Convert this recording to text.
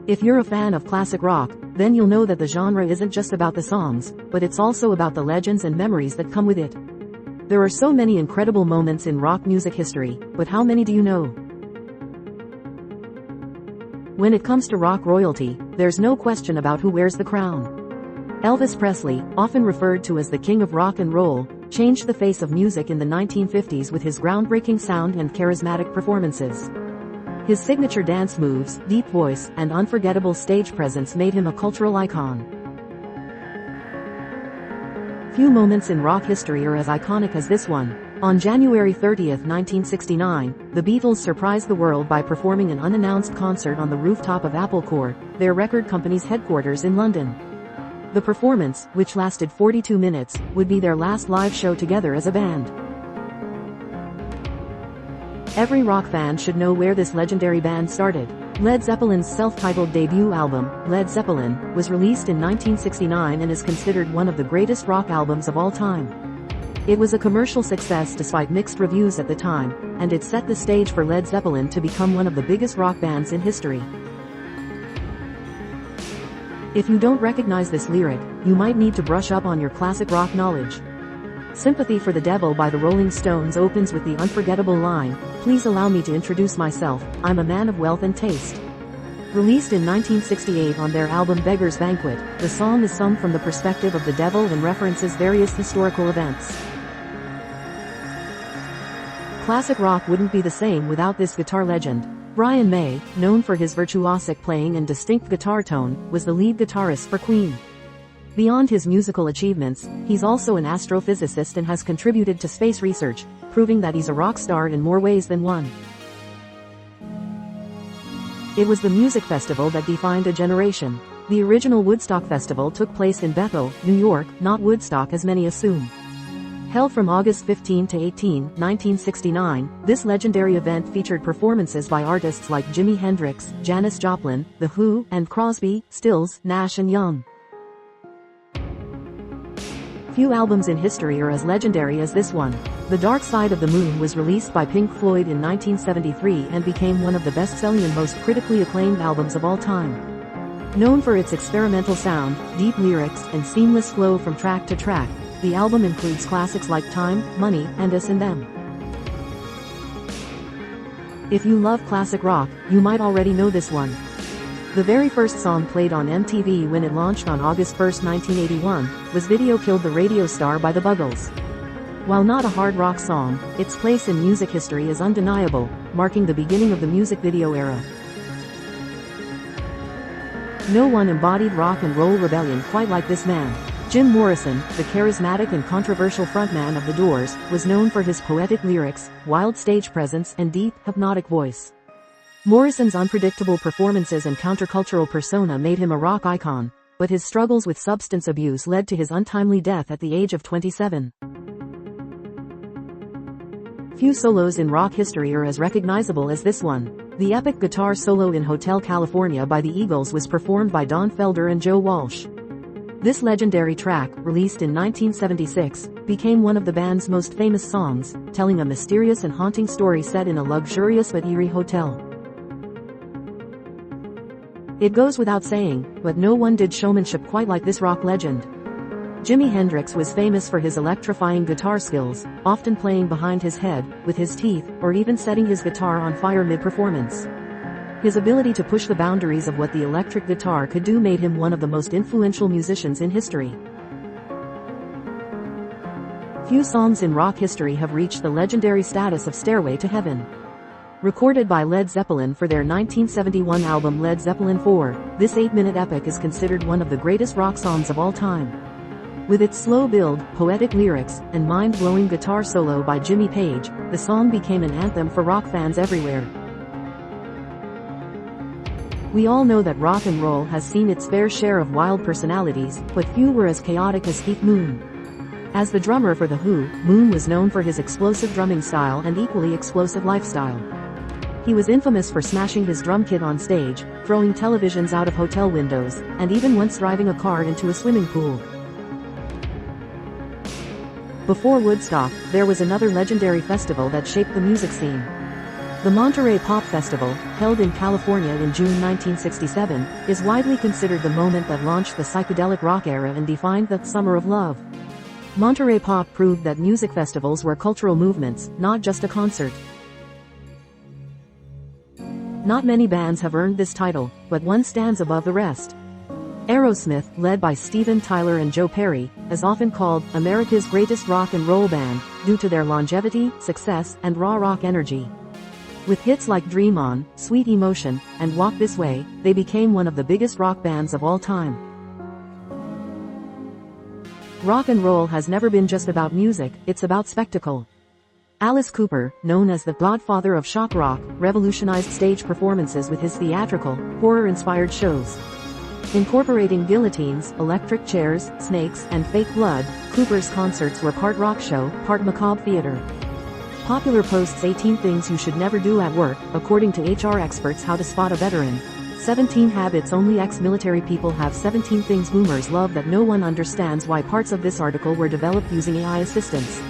If you're a fan of classic rock, then you'll know that the genre isn't just about the songs, but it's also about the legends and memories that come with it. There are so many incredible moments in rock music history, but how many do you know? When it comes to rock royalty, there's no question about who wears the crown. Elvis Presley, often referred to as the king of rock and roll, changed the face of music in the 1950s with his groundbreaking sound and charismatic performances. His signature dance moves, deep voice, and unforgettable stage presence made him a cultural icon. Few moments in rock history are as iconic as this one. On January 30, 1969, the Beatles surprised the world by performing an unannounced concert on the rooftop of Apple Corps, their record company's headquarters in London. The performance, which lasted 42 minutes, would be their last live show together as a band. Every rock fan should know where this legendary band started. Led Zeppelin's self-titled debut album, Led Zeppelin, was released in 1969 and is considered one of the greatest rock albums of all time. It was a commercial success despite mixed reviews at the time, and it set the stage for Led Zeppelin to become one of the biggest rock bands in history. If you don't recognize this lyric, you might need to brush up on your classic rock knowledge. Sympathy for the Devil by the Rolling Stones opens with the unforgettable line, "Please allow me to introduce myself, I'm a man of wealth and taste." Released in 1968 on their album Beggar's Banquet, the song is sung from the perspective of the devil and references various historical events. Classic rock wouldn't be the same without this guitar legend. Brian May, known for his virtuosic playing and distinct guitar tone, was the lead guitarist for Queen. Beyond his musical achievements, he's also an astrophysicist and has contributed to space research, proving that he's a rock star in more ways than one. It was the music festival that defined a generation. The original Woodstock Festival took place in Bethel, New York, not Woodstock as many assume. Held from August 15 to 18, 1969, this legendary event featured performances by artists like Jimi Hendrix, Janis Joplin, The Who, and Crosby, Stills, Nash and Young. Few albums in history are as legendary as this one. The Dark Side of the Moon was released by Pink Floyd in 1973 and became one of the best-selling and most critically acclaimed albums of all time. Known for its experimental sound, deep lyrics, and seamless flow from track to track, the album includes classics like Time, Money, and Us and Them. If you love classic rock, you might already know this one. The very first song played on MTV when it launched on August 1, 1981, was Video Killed the Radio Star by the Buggles. While not a hard rock song, its place in music history is undeniable, marking the beginning of the music video era. No one embodied rock and roll rebellion quite like this man. Jim Morrison, the charismatic and controversial frontman of The Doors, was known for his poetic lyrics, wild stage presence, and deep, hypnotic voice. Morrison's unpredictable performances and countercultural persona made him a rock icon, but his struggles with substance abuse led to his untimely death at the age of 27. Few solos in rock history are as recognizable as this one. The epic guitar solo in Hotel California by the Eagles was performed by Don Felder and Joe Walsh. This legendary track, released in 1976, became one of the band's most famous songs, telling a mysterious and haunting story set in a luxurious but eerie hotel. It goes without saying, but no one did showmanship quite like this rock legend. Jimi Hendrix was famous for his electrifying guitar skills, often playing behind his head, with his teeth, or even setting his guitar on fire mid-performance. His ability to push the boundaries of what the electric guitar could do made him one of the most influential musicians in history. Few songs in rock history have reached the legendary status of Stairway to Heaven. Recorded by Led Zeppelin for their 1971 album Led Zeppelin IV, this 8-minute epic is considered one of the greatest rock songs of all time. With its slow build, poetic lyrics, and mind-blowing guitar solo by Jimmy Page, the song became an anthem for rock fans everywhere. We all know that rock and roll has seen its fair share of wild personalities, but few were as chaotic as Keith Moon. As the drummer for The Who, Moon was known for his explosive drumming style and equally explosive lifestyle. He was infamous for smashing his drum kit on stage, throwing televisions out of hotel windows, and even once driving a car into a swimming pool. Before Woodstock, there was another legendary festival that shaped the music scene. The Monterey Pop Festival, held in California in June 1967, is widely considered the moment that launched the psychedelic rock era and defined the Summer of Love. Monterey Pop proved that music festivals were cultural movements, not just a concert. Not many bands have earned this title, but one stands above the rest. Aerosmith, led by Steven Tyler and Joe Perry, is often called America's greatest rock and roll band, due to their longevity, success, and raw rock energy. With hits like Dream On, Sweet Emotion, and Walk This Way, they became one of the biggest rock bands of all time. Rock and roll has never been just about music, it's about spectacle. Alice Cooper, known as the godfather of shock rock, revolutionized stage performances with his theatrical, horror-inspired shows. Incorporating guillotines, electric chairs, snakes, and fake blood, Cooper's concerts were part rock show, part macabre theater. Popular posts 18 things you should never do at work, according to HR experts. How to spot a veteran. 17 habits only ex-military people have. 17 things boomers love that no one understands. Why parts of this article were developed using AI assistance.